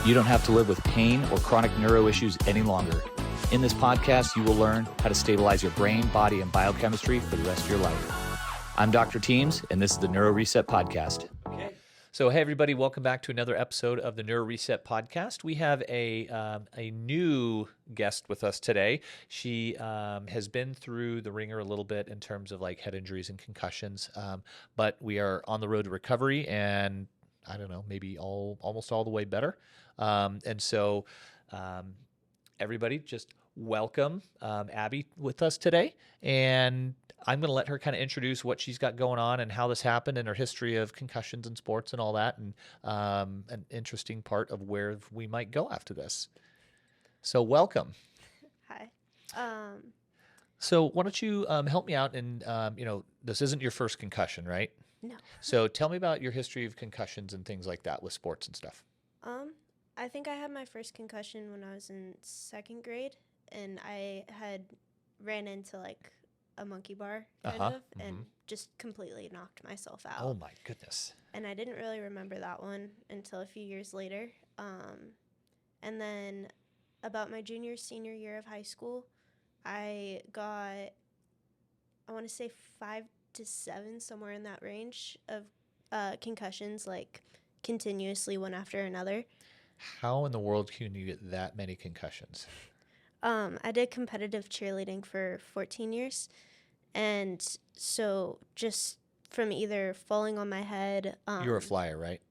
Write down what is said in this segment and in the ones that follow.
You don't have to live with pain or chronic neuro issues any longer. In this podcast, you will learn how to stabilize your brain, body, and biochemistry for the rest of your life. I'm Dr. Teams, and this is the NeuroRESET podcast. Okay. So, hey, everybody, welcome back to another episode of the NeuroRESET podcast. We have a new guest with us today. She has been through the ringer a little bit in terms of like head injuries and concussions, but we are on the road to recovery and I don't know, maybe almost all the way better. Everybody just welcome Abby with us today. And I'm going to let her kind of introduce what she's got going on and how this happened and her history of concussions and sports and all that. And an interesting part of where we might go after this. So welcome. Hi. So why don't you help me out? And, this isn't your first concussion, right? No. So tell me about your history of concussions and things like that with sports and stuff. I think I had my first concussion when I was in second grade, and I had ran into like a monkey bar and just completely knocked myself out. Oh my goodness. And I didn't really remember that one until a few years later. And then about my senior year of high school, I got, I want to say 5 to 7, somewhere in that range of concussions, like continuously one after another. How in the world can you get that many concussions? I did competitive cheerleading for 14 years. And so just from either falling on my head. You were a flyer, right?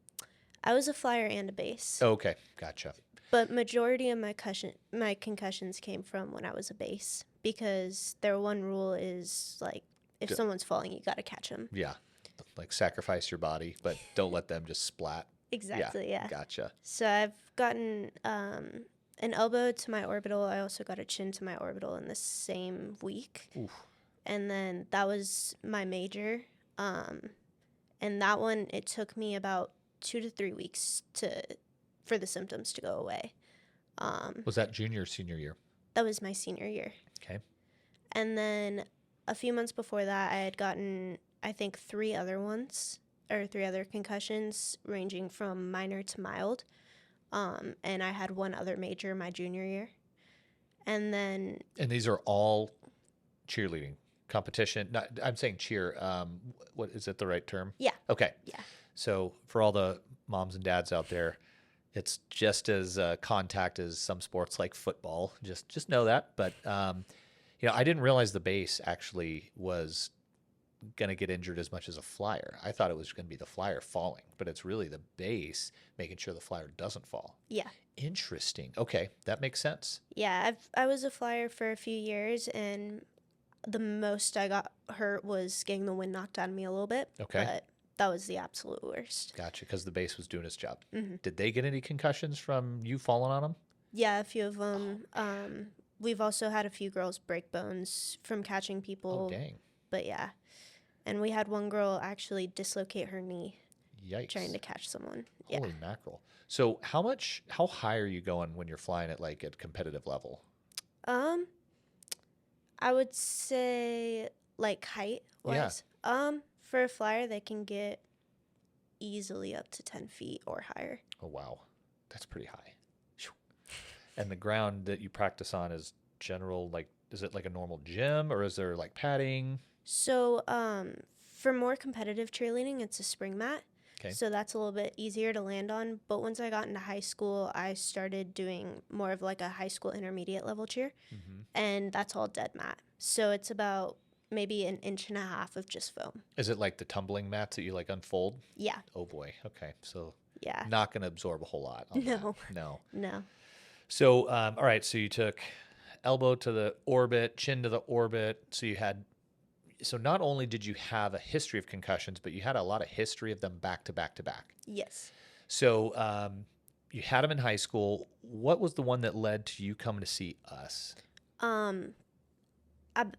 I was a flyer and a base. Oh, okay. Gotcha. But majority of my concussions came from when I was a base, because their one rule is like, if someone's falling, you got to catch them. Yeah. Like sacrifice your body, but don't let them just splat. Exactly, yeah. Gotcha. So I've gotten an elbow to my orbital. I also got a chin to my orbital in the same week. Oof. And then that was my major. And that one, it took me about 2 to 3 weeks for the symptoms to go away. Was that junior or senior year? That was my senior year. Okay. And then a few months before that, I had gotten, I think, 3 other concussions, ranging from minor to mild. And I had one other major my junior year. And these are all cheerleading competition. I'm saying cheer. What is it the right term? Yeah. Okay. Yeah. So for all the moms and dads out there, it's just as contact as some sports like football. Just know that. But I didn't realize the base actually was going to get injured as much as a flyer. I thought it was going to be the flyer falling, but it's really the base making sure the flyer doesn't fall. Yeah. Interesting. Okay, that makes sense. Yeah, I was a flyer for a few years, and the most I got hurt was getting the wind knocked out of me a little bit. Okay. But that was the absolute worst. Gotcha, because the base was doing its job. Mm-hmm. Did they get any concussions from you falling on them? Yeah, a few of them. We've also had a few girls break bones from catching people. Oh, dang. But yeah. And we had one girl actually dislocate her knee. Yikes. Trying to catch someone. Holy mackerel. So how high are you going when you're flying at like at competitive level? I would say like height wise. Yeah. For a flyer, they can get easily up to 10 feet or higher. Oh, wow. That's pretty high. And the ground that you practice on is general, like, is it like a normal gym or is there like padding? So for more competitive cheerleading, it's a spring mat. Okay. So that's a little bit easier to land on. But once I got into high school, I started doing more of like a high school intermediate level cheer. Mm-hmm. And that's all dead mat. So it's about maybe 1.5 inches of just foam. Is it like the tumbling mats that you like unfold? Yeah. Oh boy. Okay. So yeah, not going to absorb a whole lot. No. No. No. So, all right. So you took elbow to the orbit, chin to the orbit. So not only did you have a history of concussions, but you had a lot of history of them back to back to back. Yes. So you had them in high school. What was the one that led to you coming to see us?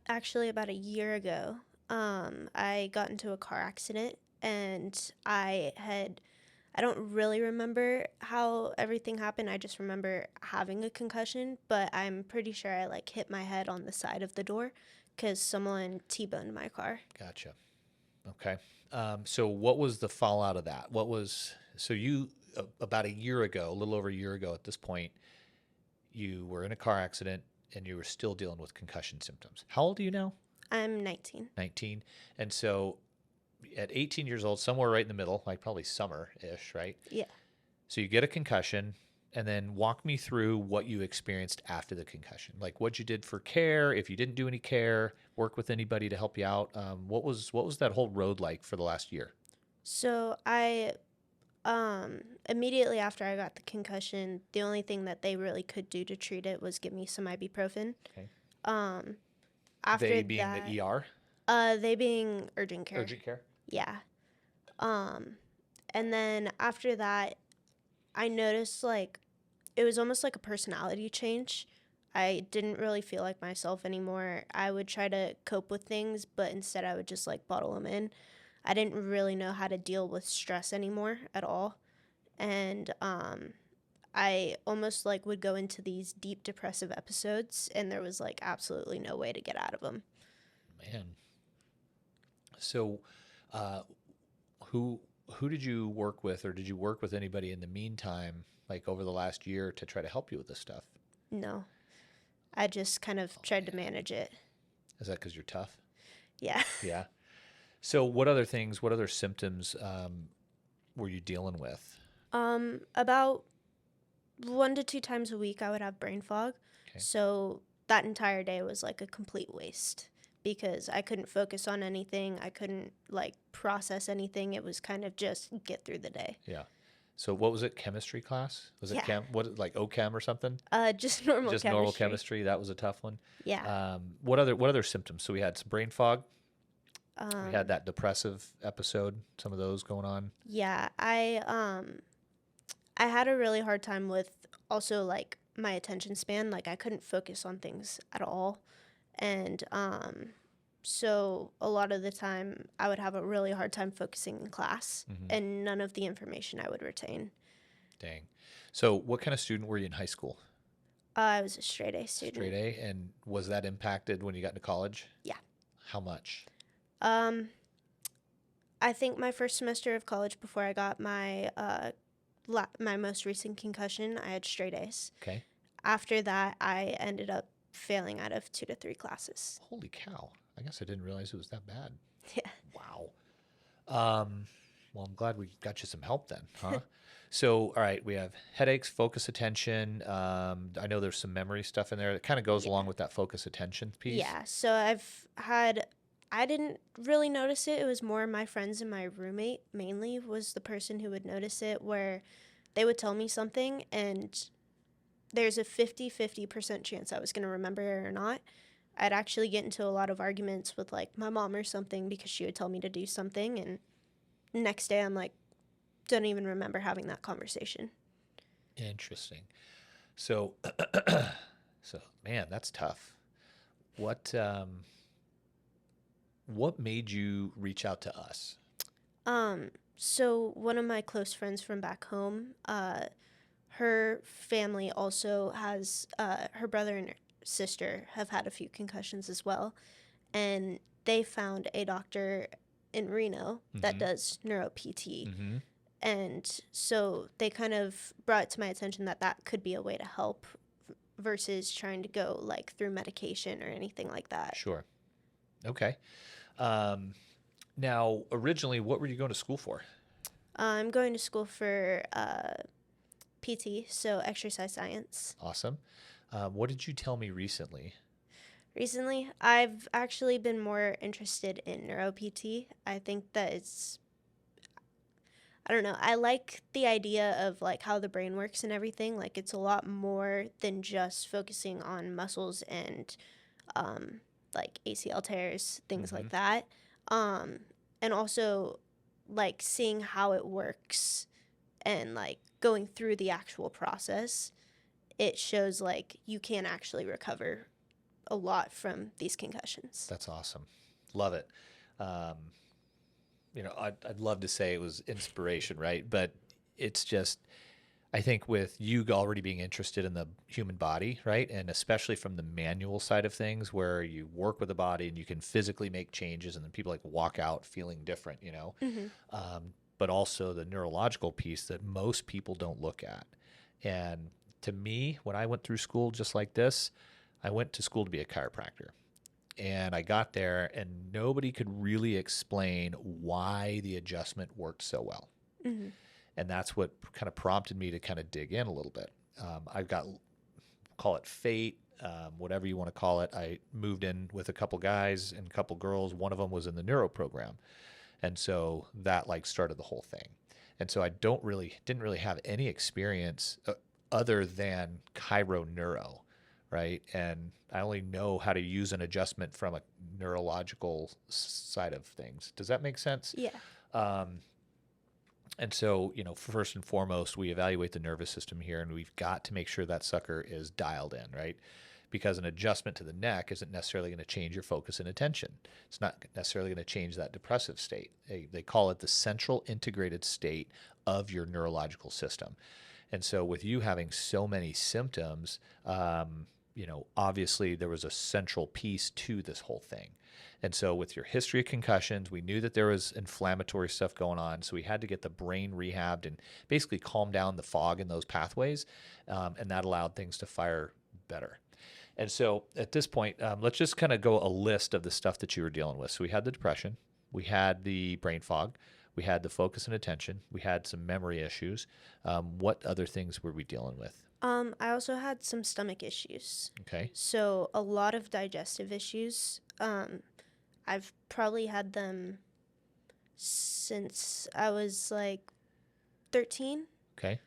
Actually, about a year ago, I got into a car accident, and I don't really remember how everything happened. I just remember having a concussion, but I'm pretty sure I like hit my head on the side of the door because someone T-boned my car. Gotcha. Okay. So what was the fallout of that? So you about a year ago, a little over a year ago at this point, you were in a car accident and you were still dealing with concussion symptoms. How old are you now? I'm 19. 19. And so at 18 years old, somewhere right in the middle, like probably summer-ish, right? Yeah. So you get a concussion, and then walk me through what you experienced after the concussion, like what you did for care, if you didn't do any care, work with anybody to help you out. What was that whole road like for the last year? So I immediately after I got the concussion, the only thing that they really could do to treat it was give me some ibuprofen. Okay. After They being that, the ER? they being urgent care. Urgent care? Yeah. And then after that, I noticed like it was almost like a personality change. I didn't really feel like myself anymore. I would try to cope with things, but instead I would just like bottle them in. I didn't really know how to deal with stress anymore at all. And I almost like would go into these deep depressive episodes, and there was like absolutely no way to get out of them. Man. So who did you work with, or did you work with anybody in the meantime, like over the last year, to try to help you with this stuff? No. I just kind of tried to manage it. Is that because you're tough? Yeah. Yeah. So what other symptoms were you dealing with? About 1 to 2 times a week I would have brain fog. Okay. So that entire day was like a complete waste because I couldn't focus on anything. I couldn't like process anything. It was kind of just get through the day. Yeah. So what was it? Chemistry class? Was it like OChem or something? Just normal Just chemistry. normal chemistry. That was a tough one. Yeah. What other symptoms? So we had some brain fog. We had that depressive episode. Some of those going on. Yeah. I had a really hard time with also like my attention span. Like I couldn't focus on things at all. And so a lot of the time I would have a really hard time focusing in class, and none of the information I would retain. Dang. So what kind of student were you in high school? I was a straight A student. Straight A. And was that impacted when you got into college? Yeah. How much? I think my first semester of college before I got my my most recent concussion, I had straight A's. Okay. After that, I ended up failing out of 2 to 3 classes. Holy cow. I guess I didn't realize it was that bad. Yeah. Wow. Well, I'm glad we got you some help then, huh? So, all right, we have headaches, focus attention. I know there's some memory stuff in there that kind of goes along with that focus attention piece. Yeah, so I didn't really notice it. It was more my friends and my roommate mainly was the person who would notice it, where they would tell me something and there's a 50% chance I was going to remember it or not. I'd actually get into a lot of arguments with like my mom or something because she would tell me to do something, and next day I'm like, don't even remember having that conversation. Interesting. So, man, that's tough. What made you reach out to us? So one of my close friends from back home, her family also has, her brother and her sister have had a few concussions as well. And they found a doctor in Reno that does neuro PT. And so they kind of brought it to my attention that that could be a way to help versus trying to go like through medication or anything like that. Sure. Okay. Now, originally, what were you going to school for? I'm going to school for PT, so exercise science. Awesome. What did you tell me recently? Recently, I've actually been more interested in neuro PT. I think that I don't know, I like the idea of like how the brain works and everything. Like it's a lot more than just focusing on muscles and like ACL tears, things like that. And also like seeing how it works and like going through the actual process. It shows like you can actually recover a lot from these concussions. That's awesome. Love it. I'd love to say it was inspiration, right? But it's just, I think with you already being interested in the human body, right? And especially from the manual side of things where you work with the body and you can physically make changes and then people like walk out feeling different, but also the neurological piece that most people don't look at. And to me, when I went through school just like this, I went to school to be a chiropractor. And I got there and nobody could really explain why the adjustment worked so well. Mm-hmm. And that's what kind of prompted me to kind of dig in a little bit. I've got, call it fate, whatever you want to call it. I moved in with a couple guys and a couple girls. One of them was in the neuro program. And so that like started the whole thing. And so I didn't really have any experience other than chiro neuro, right? And I only know how to use an adjustment from a neurological side of things. Does that make sense? Yeah. And so, first and foremost, we evaluate the nervous system here, and we've got to make sure that sucker is dialed in, right? Because an adjustment to the neck isn't necessarily going to change your focus and attention. It's not necessarily going to change that depressive state. They call it the central integrated state of your neurological system. And so with you having so many symptoms, obviously there was a central piece to this whole thing. And so with your history of concussions, we knew that there was inflammatory stuff going on. So we had to get the brain rehabbed and basically calm down the fog in those pathways. And that allowed things to fire better. And so at this point, let's just kind of go a list of the stuff that you were dealing with. So we had the depression, we had the brain fog, we had the focus and attention, we had some memory issues. What other things were we dealing with? I also had some stomach issues. Okay. So a lot of digestive issues. I've probably had them since I was like 13. Okay.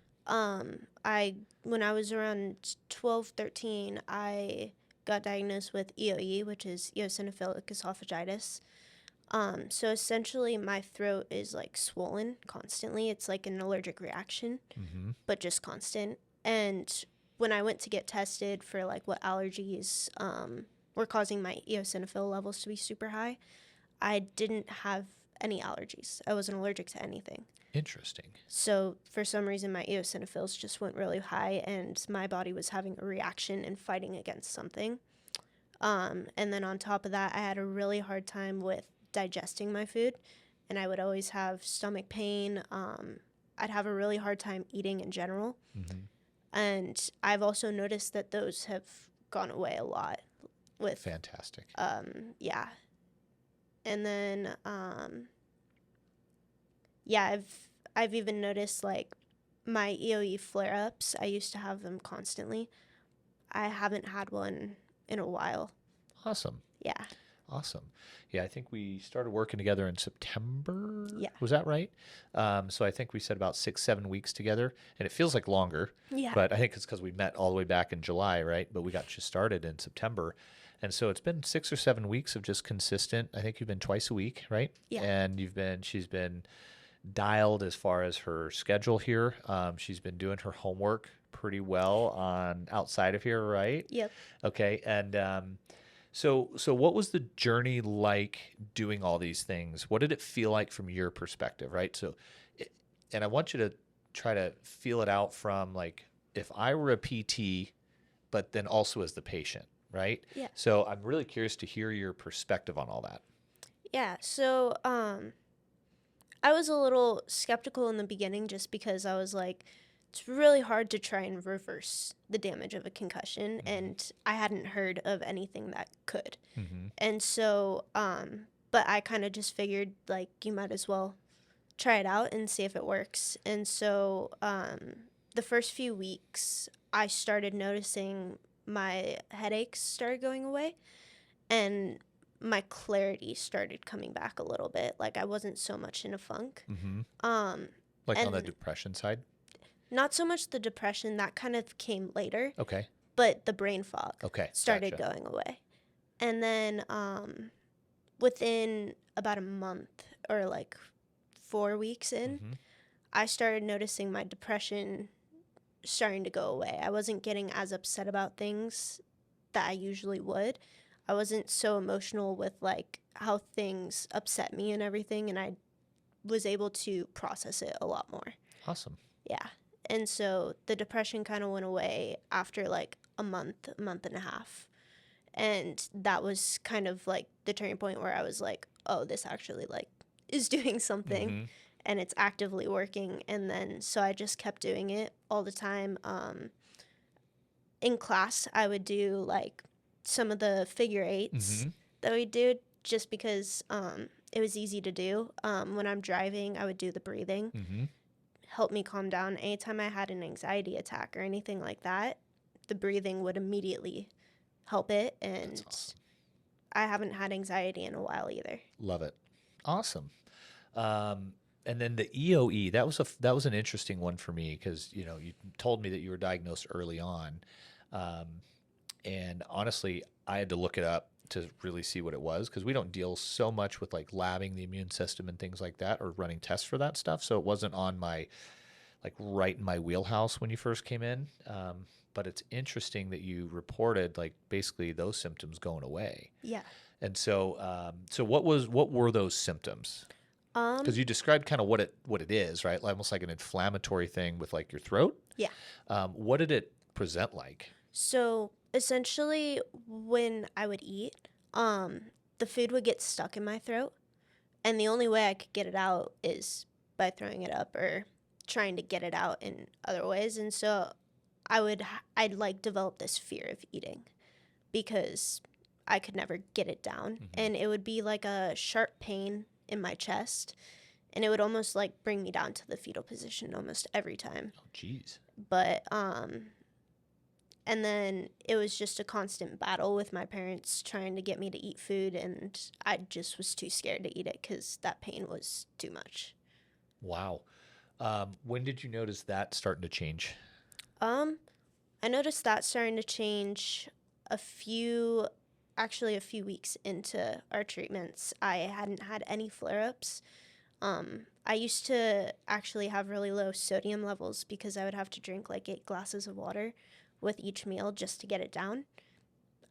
When I was around 12, 13, I got diagnosed with EOE, which is eosinophilic esophagitis. So essentially my throat is like swollen constantly. It's like an allergic reaction, but just constant. And when I went to get tested for like what allergies were causing my eosinophil levels to be super high, I didn't have any allergies. I wasn't allergic to anything. Interesting. So for some reason, my eosinophils just went really high, and my body was having a reaction and fighting against something. And then on top of that, I had a really hard time with digesting my food, and I would always have stomach pain. I'd have a really hard time eating in general. And I've also noticed that those have gone away a lot with Fantastic. yeah. And then I've even noticed like my EOE flare-ups. I used to have them constantly. I haven't had one in a while. Awesome. Yeah. Awesome. Yeah, I think we started working together in September. Yeah. Was that right? So I think we said about 6-7 weeks together, and it feels like longer. Yeah. But I think it's because we met all the way back in July, right? But we got you started in September. And so it's been 6 or 7 weeks of just consistent. I think you've been twice a week, right? Yeah. And she's been dialed as far as her schedule here. She's been doing her homework pretty well on outside of here, right? Yep. Okay. And so what was the journey like doing all these things? What did it feel like from your perspective, right? And I want you to try to feel it out from like, if I were a PT, but then also as the patient, right? Yeah. So I'm really curious to hear your perspective on all that. Yeah. So I was a little skeptical in the beginning just because I was like, it's really hard to try and reverse the damage of a concussion, and I hadn't heard of anything that could. And so, but I kind of just figured, like, you might as well try it out and see if it works. And so the first few weeks, I started noticing my headaches started going away, and my clarity started coming back a little bit. Like, I wasn't so much in a funk. Like on the depression side? Not so much the depression, that kind of came later. Okay. But the brain fog started Gotcha. going away. And then within about a month or like 4 weeks in, I started noticing my depression starting to go away. I wasn't getting as upset about things that I usually would. I wasn't so emotional with like how things upset me and everything, and I was able to process it a lot more. Awesome. Yeah. And so the depression kind of went away after like a month and a half. And that was kind of like the turning point where I was like, oh, this actually like is doing something. and it's actively working. And then so I just kept doing it all the time. In class, I would do like some of the figure eights that we did just because it was easy to do. When I'm driving, I would do the breathing, help me calm down. Anytime I had an anxiety attack or anything like that, the breathing would immediately help it. And That's awesome. I haven't had anxiety in a while either. Love it. Awesome. And then the EOE, that was an interesting one for me because, you know, you told me that you were diagnosed early on. And honestly, I had to look it up to really see what it was because we don't deal so much with like labbing the immune system and things like that or running tests for that stuff. So it wasn't on my, like right in my wheelhouse when you first came in. But it's interesting that you reported like basically those symptoms going away. Yeah. And so, so what were those symptoms? Because you described kind of what it is, right? Almost like an inflammatory thing with like your throat. Yeah. What did it present like? So essentially, when I would eat, the food would get stuck in my throat, and the only way I could get it out is by throwing it up or trying to get it out in other ways. And so I'd like develop this fear of eating because I could never get it down, and it would be like a sharp pain in my chest, and it would almost like bring me down to the fetal position almost every time. Oh, geez. But and then it was just a constant battle with my parents trying to get me to eat food, and I just was too scared to eat it because that pain was too much. Wow. When did you notice that starting to change? I noticed that starting to change a few weeks into our treatments. I hadn't had any flare-ups. I used to actually have really low sodium levels because I would have to drink like 8 glasses of water with each meal just to get it down.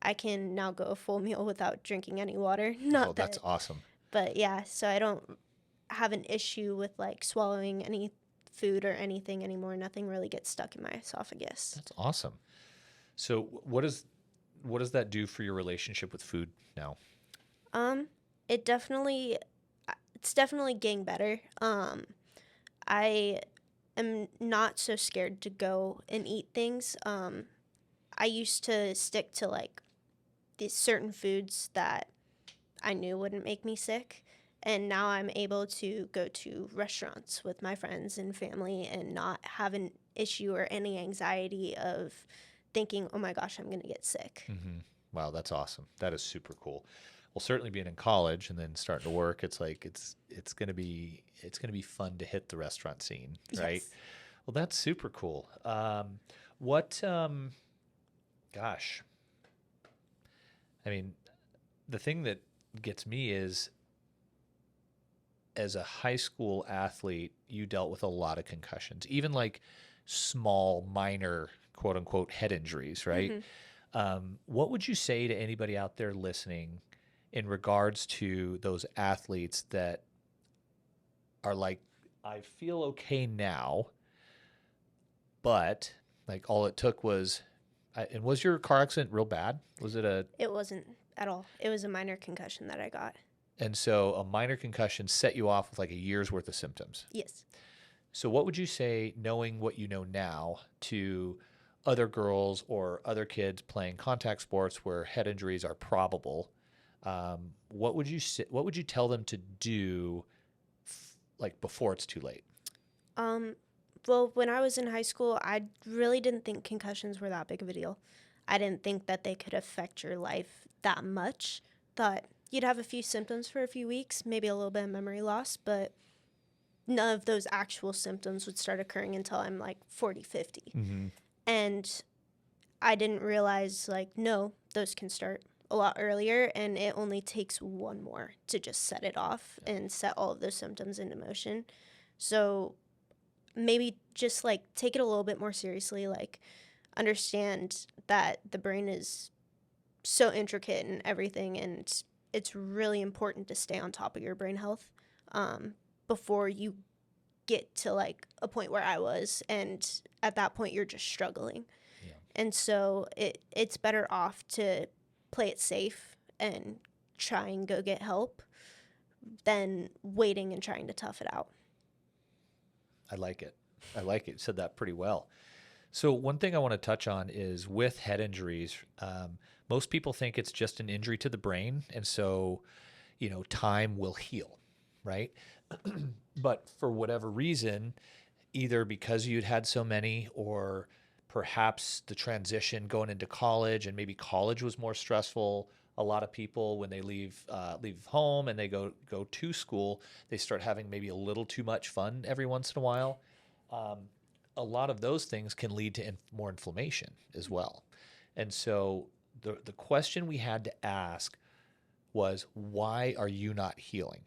I can now go a full meal without drinking any water. That's awesome. But yeah, so I don't have an issue with like swallowing any food or anything anymore. Nothing really gets stuck in my esophagus. That's awesome. So what does that do for your relationship with food now? It's definitely getting better. I am not so scared to go and eat things. I used to stick to like these certain foods that I knew wouldn't make me sick. And now I'm able to go to restaurants with my friends and family and not have an issue or any anxiety of thinking, oh my gosh, I'm going to get sick. Wow, that's awesome. That is super cool. Well, certainly being in college and then starting to work, it's like it's going to be fun to hit the restaurant scene, right? Yes. Well, that's super cool. Gosh, I mean, the thing that gets me is, as a high school athlete, you dealt with a lot of concussions, even like small, minor, quote unquote, head injuries, right? What would you say to anybody out there listening in regards to those athletes that are like, I feel okay now, but like all it took was, and was your car accident real bad? Was it It wasn't at all. It was a minor concussion that I got. And so a minor concussion set you off with like a year's worth of symptoms. Yes. So what would you say, knowing what you know now, to other girls or other kids playing contact sports where head injuries are probable? What would you tell them to do, like before it's too late? Well, when I was in high school, I really didn't think concussions were that big of a deal. I didn't think that they could affect your life that much. Thought you'd have a few symptoms for a few weeks, maybe a little bit of memory loss, but none of those actual symptoms would start occurring until I'm like 40, 50. And I didn't realize, like, no, those can start a lot earlier, and it only takes one more to just set it off and set all of those symptoms into motion. So maybe just like take it a little bit more seriously, like understand that the brain is so intricate and everything, and it's really important to stay on top of your brain health before you get to like a point where I was, and at that point you're just struggling. And so it's better off to play it safe and try and go get help than waiting and trying to tough it out. I like it. I like it. You said that pretty well. So one thing I want to touch on is with head injuries, most people think it's just an injury to the brain. And so, time will heal, right? But for whatever reason, either because you'd had so many or perhaps the transition going into college, and maybe college was more stressful. A lot of people, when they leave home and they go to school, they start having maybe a little too much fun every once in a while. A lot of those things can lead to more inflammation as well. And so the question we had to ask was, why are you not healing?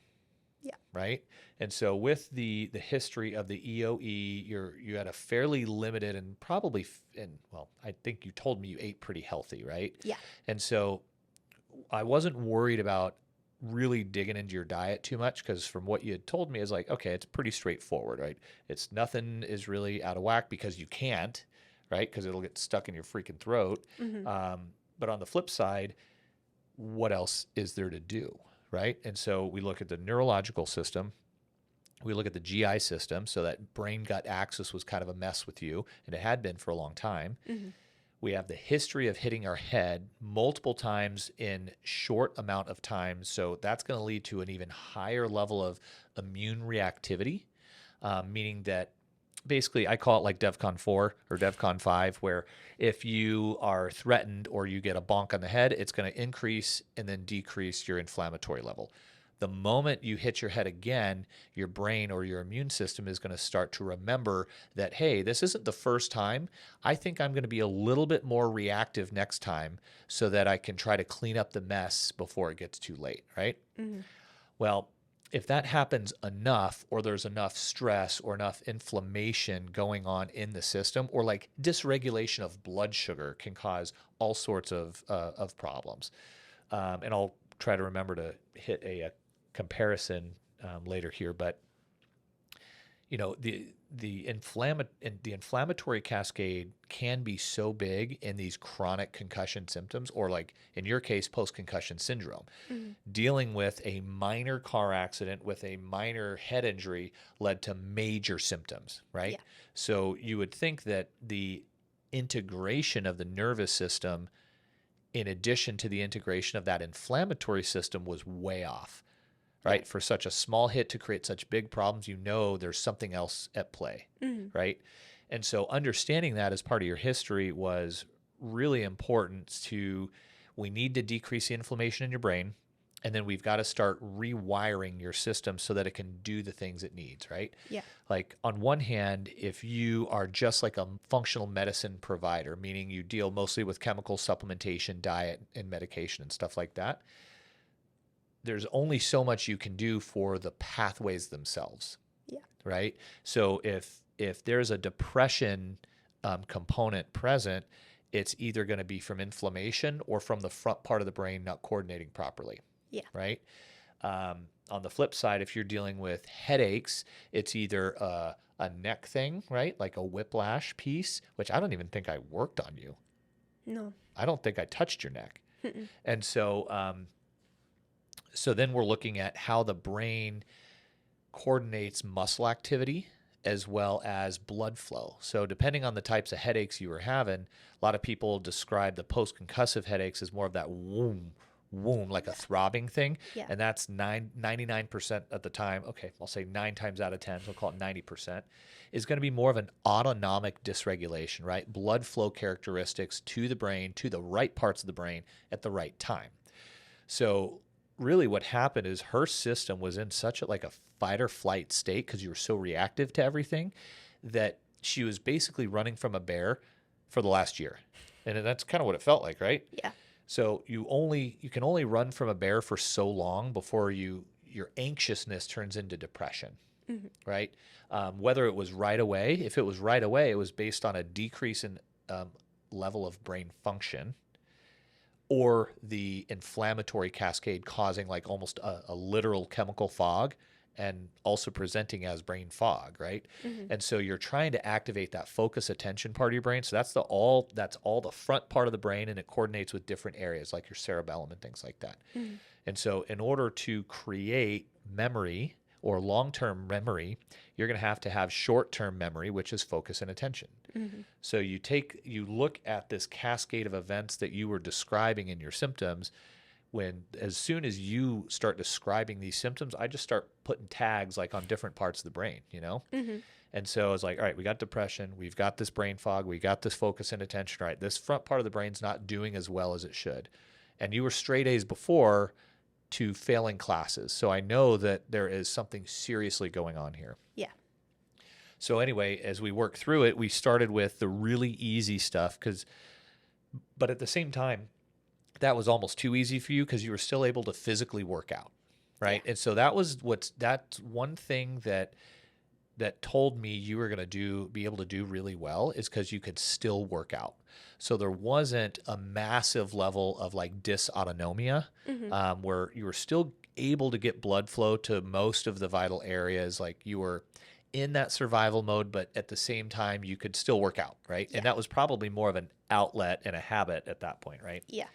Yeah. Right. And so with the history of the EOE, you had a fairly limited and probably, I think you told me you ate pretty healthy, right? Yeah. And so I wasn't worried about really digging into your diet too much, because from what you had told me is like, okay, it's pretty straightforward, right? It's nothing is really out of whack because you can't, right? Because it'll get stuck in your freaking throat. Mm-hmm. But on the flip side, what else is there to do? Right. And so we look at the neurological system. We look at the GI system. So that brain gut axis was kind of a mess with you, and it had been for a long time. Mm-hmm. We have the history of hitting our head multiple times in short amount of time. So that's going to lead to an even higher level of immune reactivity, meaning that basically I call it like DEFCON 4 or DEFCON 5, where if you are threatened or you get a bonk on the head, it's going to increase and then decrease your inflammatory level. The moment you hit your head again, your brain or your immune system is going to start to remember that, hey, this isn't the first time. I think I'm going to be a little bit more reactive next time so that I can try to clean up the mess before it gets too late, right? Mm-hmm. Well, if that happens enough, or there's enough stress or enough inflammation going on in the system, or like dysregulation of blood sugar can cause all sorts of problems. And I'll try to remember to hit a comparison later here, but the inflammatory cascade can be so big in these chronic concussion symptoms, or like in your case, post-concussion syndrome. Mm-hmm. Dealing with a minor car accident with a minor head injury led to major symptoms, right? Yeah. So you would think that the integration of the nervous system, in addition to the integration of that inflammatory system, was way off. Right? For such a small hit to create such big problems, there's something else at play, Mm-hmm. right? And so understanding that as part of your history was really important. We need to decrease the inflammation in your brain, and then we've got to start rewiring your system so that it can do the things it needs, right? Yeah. Like on one hand, if you are just like a functional medicine provider, meaning you deal mostly with chemical supplementation, diet, and medication and stuff like that, there's only so much you can do for the pathways themselves. Yeah. Right. So if there's a depression component present, it's either going to be from inflammation or from the front part of the brain not coordinating properly. Yeah. Right. On the flip side, if you're dealing with headaches, it's either a neck thing, right? Like a whiplash piece, which I don't even think I worked on you. No. I don't think I touched your neck. Mm-mm. And so then we're looking at how the brain coordinates muscle activity as well as blood flow. So depending on the types of headaches you were having, a lot of people describe the post-concussive headaches as more of that whoom, like a throbbing thing. Yeah. And that's 99% of the time. Okay, I'll say 9 times out of 10, so we'll call it 90%, is going to be more of an autonomic dysregulation, right? Blood flow characteristics to the brain, to the right parts of the brain at the right time. So really what happened is her system was in such a fight or flight state, because you were so reactive to everything, that she was basically running from a bear for the last year. And that's kind of what it felt like, right? Yeah. So you can only run from a bear for so long before your anxiousness turns into depression, Mm-hmm. right? Whether it was right away, if it was right away, it was based on a decrease in level of brain function, or the inflammatory cascade causing like almost a literal chemical fog, and also presenting as brain fog, right? Mm-hmm. And so you're trying to activate that focus attention part of your brain. So that's all the front part of the brain, and it coordinates with different areas like your cerebellum and things like that. Mm-hmm. And so in order to create memory, or long-term memory, you're going to have short-term memory, which is focus and attention. So you look at this cascade of events that you were describing in your symptoms. As soon as you start describing these symptoms, I just start putting tags like on different parts of the brain, And so it's like, all right, we got depression, we've got this brain fog, we got this focus and attention, right? This front part of the brain's not doing as well as it should. And you were straight A's before to failing classes. So I know that there is something seriously going on here. Yeah. So anyway, as we work through it, we started with the really easy stuff but at the same time, that was almost too easy for you because you were still able to physically work out, right? Yeah. And so that's one thing that told me you were going to be able to do really well is because you could still work out. So there wasn't a massive level of like dysautonomia where you were still able to get blood flow to most of the vital areas. Like you were in that survival mode, but at the same time, you could still work out, right? Yeah. And that was probably more of an outlet and a habit at that point, right? Yeah.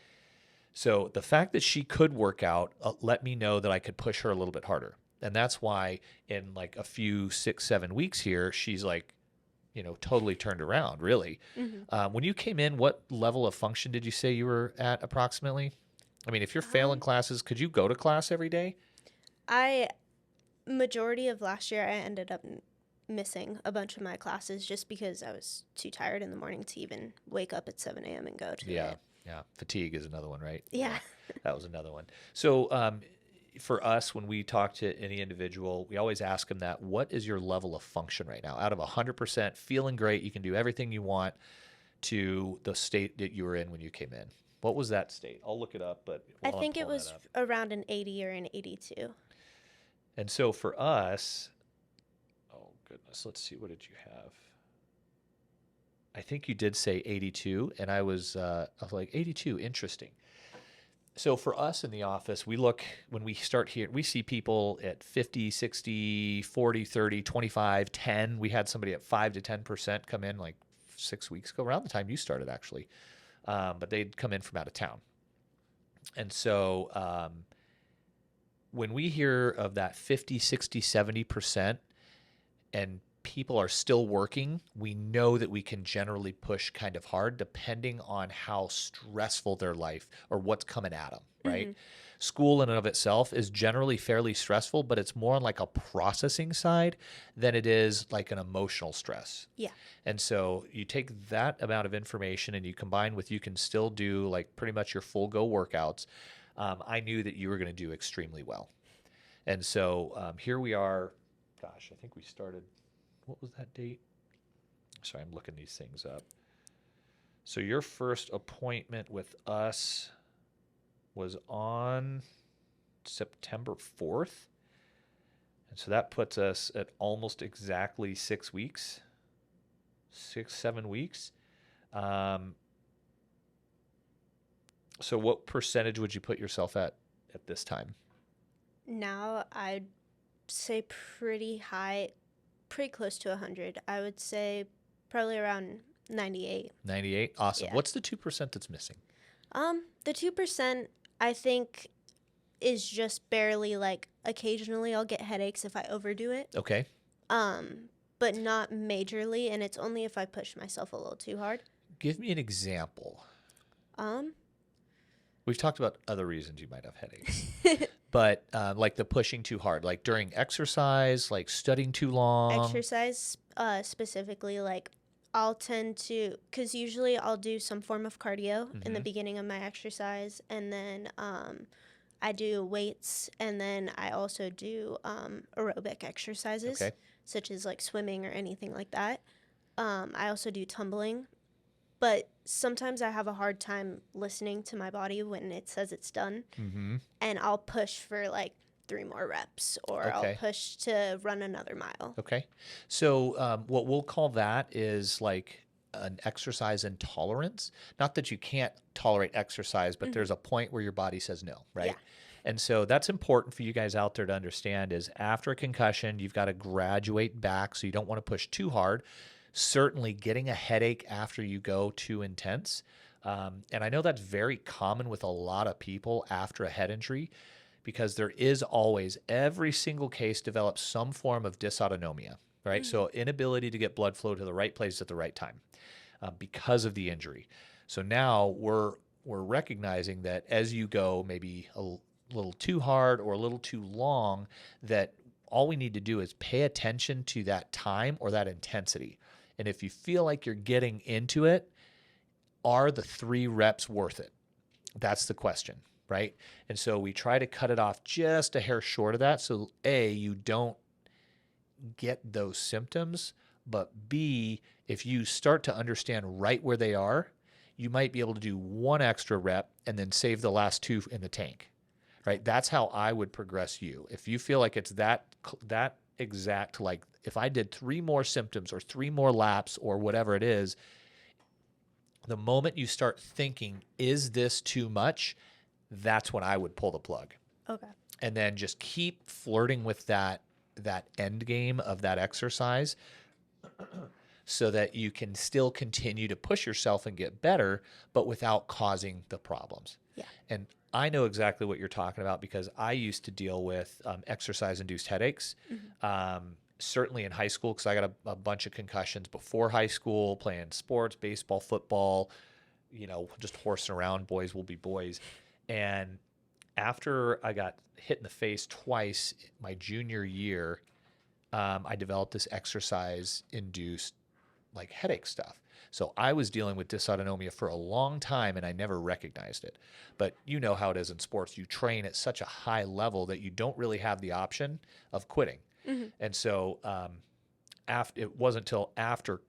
So the fact that she could work out let me know that I could push her a little bit harder. And that's why in like a few 6-7 weeks here, she's like, totally turned around, really. When you came in, what level of function did you say you were at approximately? I mean, if you're failing classes, could you go to class every day? Majority of last year, I ended up missing a bunch of my classes just because I was too tired in the morning to even wake up at 7 a.m. and go to it. Yeah. Fatigue is another one, right? Yeah. That was another one. So, for us, when we talk to any individual, we always ask them that, what is your level of function right now? Out of 100%, feeling great, you can do everything you want, to the state that you were in when you came in. What was that state? I'll look it up, but I think it was around an 80 or an 82. And so for us, oh goodness, let's see, what did you have? I think you did say 82, and I was like, 82, interesting. So for us in the office, when we start here, we see people at 50, 60, 40, 30, 25, 10. We had somebody at 5 to 10% come in like 6 weeks ago, around the time you started actually. But they'd come in from out of town. And so when we hear of that 50, 60, 70% and people are still working, we know that we can generally push kind of hard depending on how stressful their life or what's coming at them, right? School in and of itself is generally fairly stressful, but it's more on like a processing side than it is like an emotional stress. Yeah. And so you take that amount of information and you combine with, you can still do like pretty much your full go workouts. I knew that you were going to do extremely well. And so here we are. Gosh, I think we started, what was that date? Sorry, I'm looking these things up. So your first appointment with us was on September 4th. And so that puts us at almost exactly 6 weeks, 7 weeks. So what percentage would you put yourself at this time? Now I'd say pretty high, pretty close to 100. I would say probably around 98. 98? Awesome. Yeah. What's the 2% that's missing? The 2% I think is just barely, like, occasionally I'll get headaches if I overdo it. Okay. But not majorly, and it's only if I push myself a little too hard. Give me an example. We've talked about other reasons you might have headaches. But like the pushing too hard, like during exercise, like studying too long. Exercise specifically, like I'll tend to, because usually I'll do some form of cardio in the beginning of my exercise, and then I do weights, and then I also do aerobic exercises, such as like swimming or anything like that. I also do tumbling. But sometimes I have a hard time listening to my body when it says it's done. And I'll push for like 3 more reps, or I'll push to run another mile. Okay. So what we'll call that is like an exercise intolerance. Not that you can't tolerate exercise, but there's a point where your body says no, right? Yeah. And so that's important for you guys out there to understand is after a concussion, you've got to graduate back. So you don't want to push too hard. Certainly getting a headache after you go too intense. And I know that's very common with a lot of people after a head injury because there is always, every single case develops some form of dysautonomia, right? So inability to get blood flow to the right place at the right time because of the injury. So now we're recognizing that as you go maybe a little too hard or a little too long, that all we need to do is pay attention to that time or that intensity. And if you feel like you're getting into it, are the 3 reps worth it? That's the question, right? And so we try to cut it off just a hair short of that. So A, you don't get those symptoms, but B, if you start to understand right where they are, you might be able to do 1 extra rep and then save the last 2 in the tank, right? That's how I would progress you. If you feel like it's that exact, like if I did 3 more symptoms or 3 more laps or whatever it is, the moment you start thinking, is this too much? That's when I would pull the plug. Okay. And then just keep flirting with that end game of that exercise so that you can still continue to push yourself and get better, but without causing the problems. Yeah. And I know exactly what you're talking about because I used to deal with exercise-induced headaches. Certainly in high school, because I got a bunch of concussions before high school, playing sports, baseball, football, just horsing around, boys will be boys. And after I got hit in the face twice my junior year, I developed this exercise-induced like headache stuff. So I was dealing with dysautonomia for a long time and I never recognized it. But you know how it is in sports. You train at such a high level that you don't really have the option of quitting. And so it wasn't until after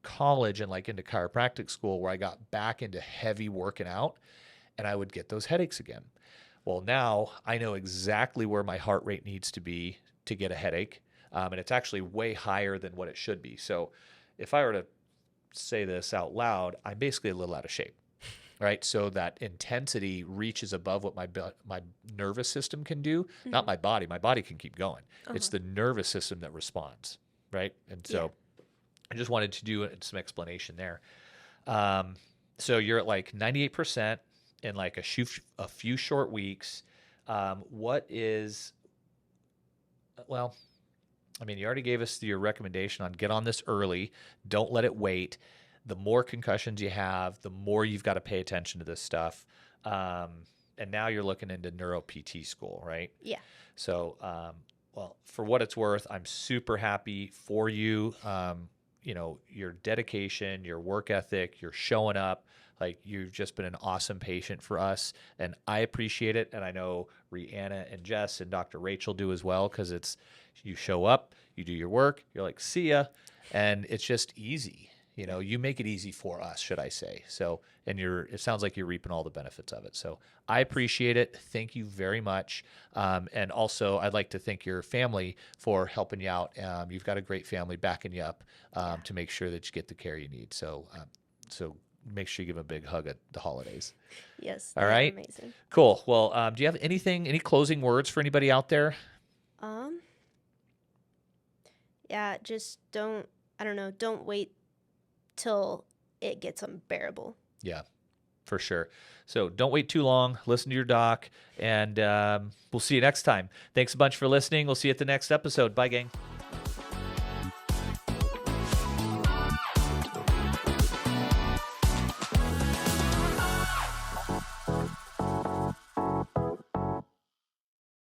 college and like into chiropractic school where I got back into heavy working out and I would get those headaches again. Well, now I know exactly where my heart rate needs to be to get a headache. And it's actually way higher than what it should be. So if I were to say this out loud, I'm basically a little out of shape, right? So that intensity reaches above what my nervous system can do, not my body. My body can keep going. It's the nervous system that responds, right? And so I just wanted to do some explanation there. So you're at like 98% in like a few short weeks. You already gave us your recommendation on get on this early. Don't let it wait. The more concussions you have, the more you've got to pay attention to this stuff. And now you're looking into neuro PT school, right? Yeah. So, for what it's worth, I'm super happy for you. Your dedication, your work ethic, you're showing up. Like, you've just been an awesome patient for us, and I appreciate it. And I know Rihanna and Jess and Dr. Rachel do as well, because you show up, you do your work, you're like, see ya, and it's just easy. You make it easy for us, should I say. So, and it sounds like you're reaping all the benefits of it. So I appreciate it. Thank you very much. And also I'd like to thank your family for helping you out. You've got a great family backing you up to make sure that you get the care you need. So make sure you give them a big hug at the holidays. Yes. All right. Amazing. Cool. Well, do you have any closing words for anybody out there? Yeah, just don't wait till it gets unbearable. Yeah, for sure. So don't wait too long. Listen to your doc, and we'll see you next time. Thanks a bunch for listening. We'll see you at the next episode. Bye, gang.